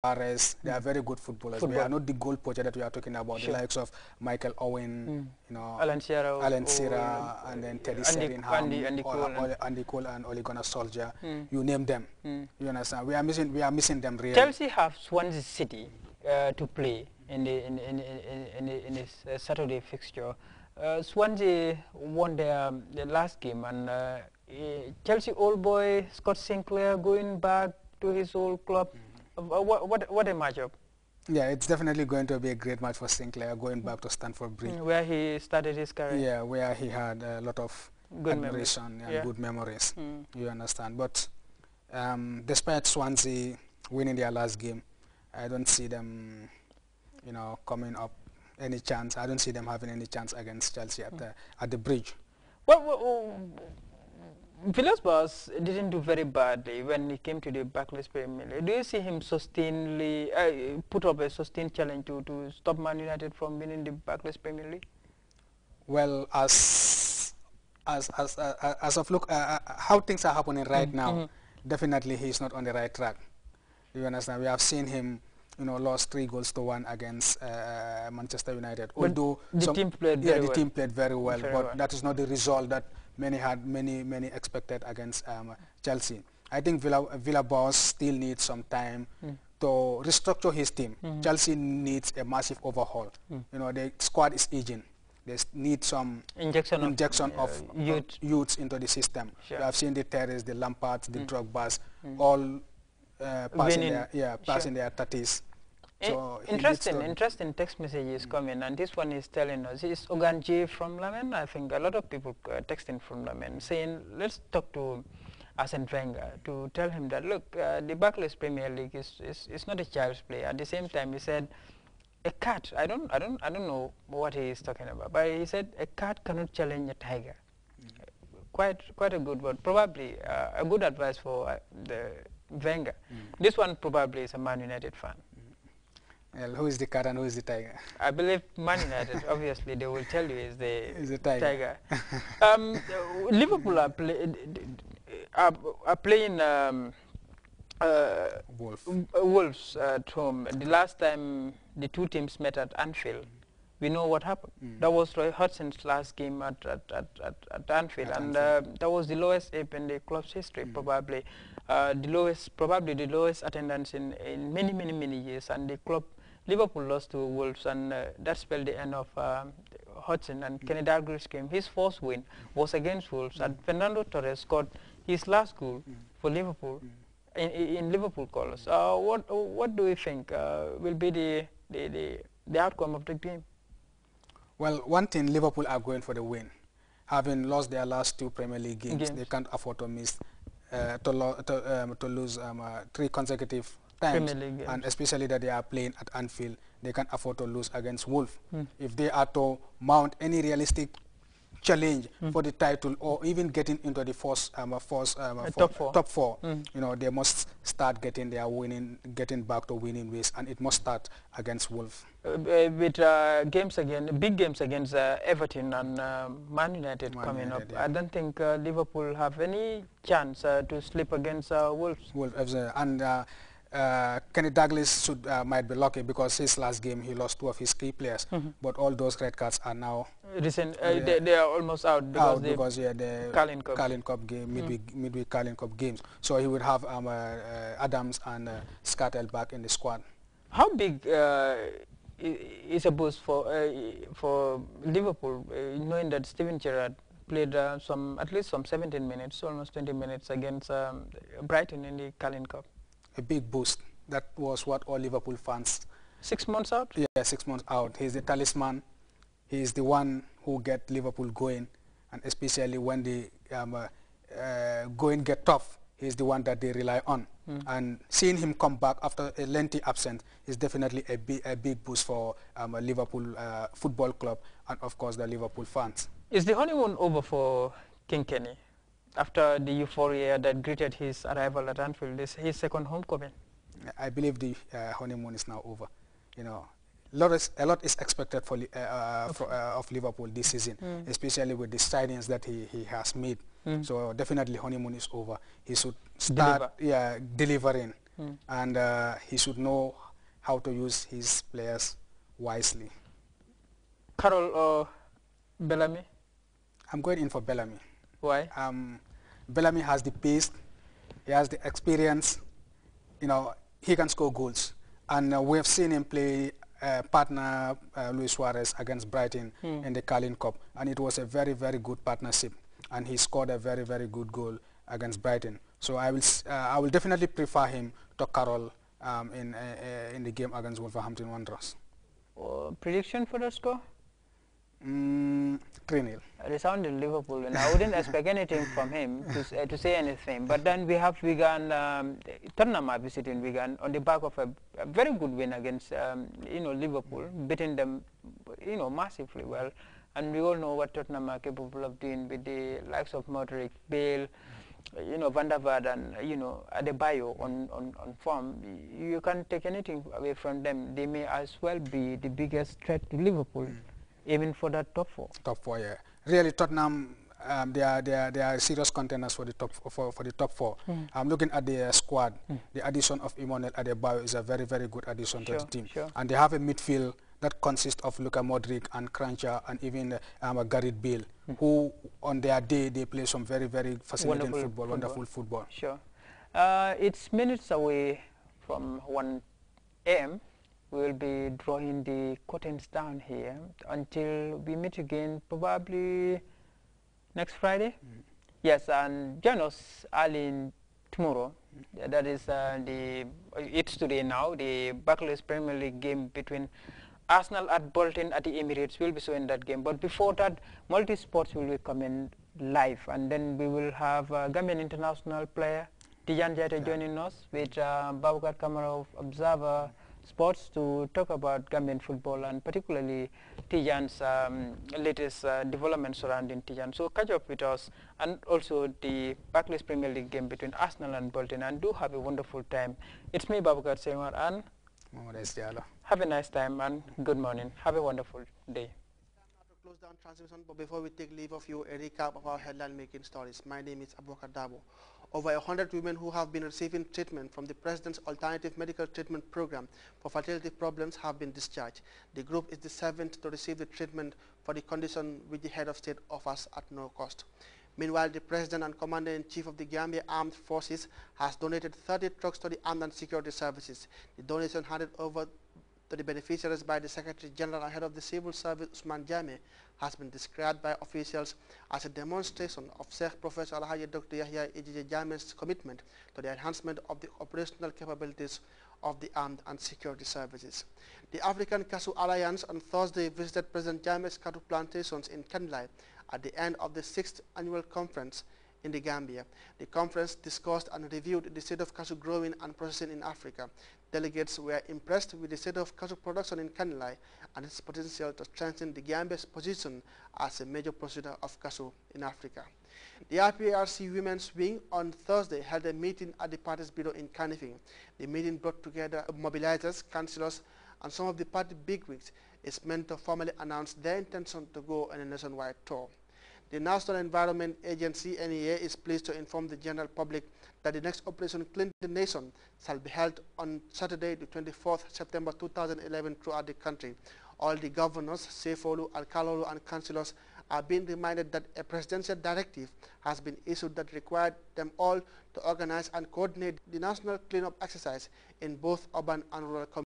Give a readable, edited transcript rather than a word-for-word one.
Grts, they are very good footballers. We are not the goal poacher that we are talking about, the likes of Michael Owen, you know, Alan Shearer, and then Teddy Sheringham, Andy Cole, and Ole Gunnar Solskjaer. You name them. You understand? We are missing them really. Chelsea have Swansea City to play in this Saturday fixture. Swansea won their last game, and Chelsea old boy Scott Sinclair going back to his old club. What a matchup! Yeah, it's definitely going to be a great match for Sinclair, going back to Stamford Bridge, where he started his career. Yeah, where he had a lot of good admiration and good memories. You understand? But despite Swansea winning their last game, I don't see them, you know, coming up any chance. I don't see them having any chance against Chelsea at the Bridge. Well, Villas-Boas didn't do very badly when he came to the Barclays Premier League. Do you see him put up a sustained challenge to stop Man United from winning the Barclays Premier League? Well, as of look how things are happening right now, definitely he's not on the right track. You understand? We have seen him, you know, lost 3-1 against Manchester United. But although the team played very well. The team played very well, but that is not the result that many expected against Chelsea. I think Villas-Boas still needs some time to restructure his team. Chelsea needs a massive overhaul. You know, the squad is aging. They need some injection of youths into the system. You have seen the Terrace, the Lampards, the Drogbas, all passing their 30s. So interesting text messages coming, and this one is telling us, it's Oganji from Lamen. I think a lot of people texting from Lamen saying, let's talk to Arsene Wenger to tell him that, look, the Barclays Premier League is not a child's play. At the same time, he said, a cat, I don't know what he is talking about, but he said a cat cannot challenge a tiger. Quite a good word, probably a good advice for the Wenger. This one probably is a Man United fan. Well, who is the cat and who is the tiger? I believe Man United, obviously, they will tell you is the tiger. Liverpool are playing Wolves at home. The last time the two teams met at Anfield, we know what happened. That was Roy Hudson's last game at Anfield, and that was the lowest ebb in the club's history, probably. Probably the lowest attendance in many years, and the club Liverpool lost to Wolves, and that spelled the end of Hudson and Kenny Dalglish's game. His first win was against Wolves, and Fernando Torres scored his last goal for Liverpool in Liverpool colours. What do you think will be the outcome of the game? Well, one thing, Liverpool are going for the win. Having lost their last 2 Premier League games, they can't afford to miss to lose 3 consecutive times, and especially that they are playing at Anfield, they can't afford to lose against Wolves. If they are to mount any realistic challenge for the title, or even getting into the top four, you know, they must start getting back to winning ways, and it must start against Wolves. With big games against Everton and Man United coming up, I don't think Liverpool have any chance to slip against Wolves. And Kenny Dalglish might be lucky, because his last game he lost 2 of his key players, but all those red cards are now they are almost out because the Carling Cup game, midweek Carling Cup games. So he would have Adams and Scartell back in the squad. How big is a boost for Liverpool, knowing that Steven Gerrard played at least some 17 minutes, almost 20 minutes against Brighton in the Carling Cup? A big boost. That was what all Liverpool fans. 6 months out? Yeah, 6 months out. He's the talisman. He's the one who get Liverpool going, and especially when the going get tough, he's the one that they rely on. And seeing him come back after a lengthy absence is definitely a big boost for Liverpool Football Club, and of course the Liverpool fans. Is the honeymoon over for King Kenny after the euphoria that greeted his arrival at Anfield, his second homecoming? I believe the honeymoon is now over. You know, a lot is expected of Liverpool this season, especially with the signings that he has made. So definitely honeymoon is over. He should start delivering and he should know how to use his players wisely. Carroll or Bellamy? I'm going in for Bellamy. Why? Bellamy has the pace, he has the experience, you know, he can score goals. And we have seen him play partner Luis Suarez against Brighton in the Carling Cup, and it was a very, very good partnership, and he scored a very, very good goal against Brighton. So I will definitely prefer him to Carroll in the game against Wolverhampton Wanderers. Prediction for the score? 3-0. Resounded Liverpool, and I wouldn't expect anything from him to say anything. But then we have Wigan, Tottenham are visiting Wigan on the back of a very good win against Liverpool, beating them massively well. And we all know what Tottenham are capable of doing with the likes of Modric, Bale, Van der Vaart, and Adebayo on form. You can't take anything away from them. They may as well be the biggest threat to Liverpool. Even for that top four. Top four, yeah. Really, Tottenham, they are serious contenders for the top four. I'm looking at the squad. The addition of Emmanuel Adebayo is a very, very good addition to the team. And they have a midfield that consists of Luka Modric and Kranjčar and even Gareth Bale, who on their day they play some very, very fascinating wonderful football. Sure. It's minutes away from 1 a.m. We will be drawing the curtains down here until we meet again probably next Friday. Yes, and join us early tomorrow. That is it's today now, the Barclays Premier League game between Arsenal at Bolton at the Emirates. Will be showing that game. But before that, Multi-Sports will be coming live, and then we will have Gambian international player Tijan Jaite joining us with Babakat Kamara of Observer Sports to talk about Gambian football, and particularly Tijan's latest developments surrounding Tijan. So catch up with us, and also the Barclays Premier League game between Arsenal and Bolton, and do have a wonderful time. It's me, Babakat Seymour, and have a nice time and good morning. Have a wonderful day. Close down transmission, but before we take leave of you, a recap of our headline making stories. My name is Abubakar Dabo. Over 100 women who have been receiving treatment from the President's Alternative Medical Treatment Program for fertility problems have been discharged. The group is the 7th to receive the treatment for the condition which the head of state offers at no cost. Meanwhile, the President and Commander-in-Chief of the Gambia Armed Forces has donated 30 trucks to the Armed and Security Services. The donation handed over to the beneficiaries by the Secretary General and Head of the Civil Service, Usman Jame, has been described by officials as a demonstration of Sheikh Professor Alhaji Dr. Yahya Ejije Jame's commitment to the enhancement of the operational capabilities of the Armed and Security Services. The African Cashew Alliance on Thursday visited President Jame's cattle plantations in Kendai at the end of the 6th annual conference in the Gambia. The conference discussed and reviewed the state of cashew growing and processing in Africa. Delegates were impressed with the state of cashew production in Kendai and its potential to strengthen the Gambia's position as a major producer of cashew in Africa. The RPRC Women's Wing on Thursday held a meeting at the party's bureau in Kanifing. The meeting brought together mobilizers, councillors, and some of the party bigwigs. It's meant to formally announce their intention to go on a nationwide tour. The National Environment Agency, NEA, is pleased to inform the general public that the next Operation Clean the Nation shall be held on Saturday, the 24th September 2011 throughout the country. All the governors, Sefolu, Alkalolu, and councillors are being reminded that a presidential directive has been issued that required them all to organize and coordinate the national cleanup exercise in both urban and rural communities.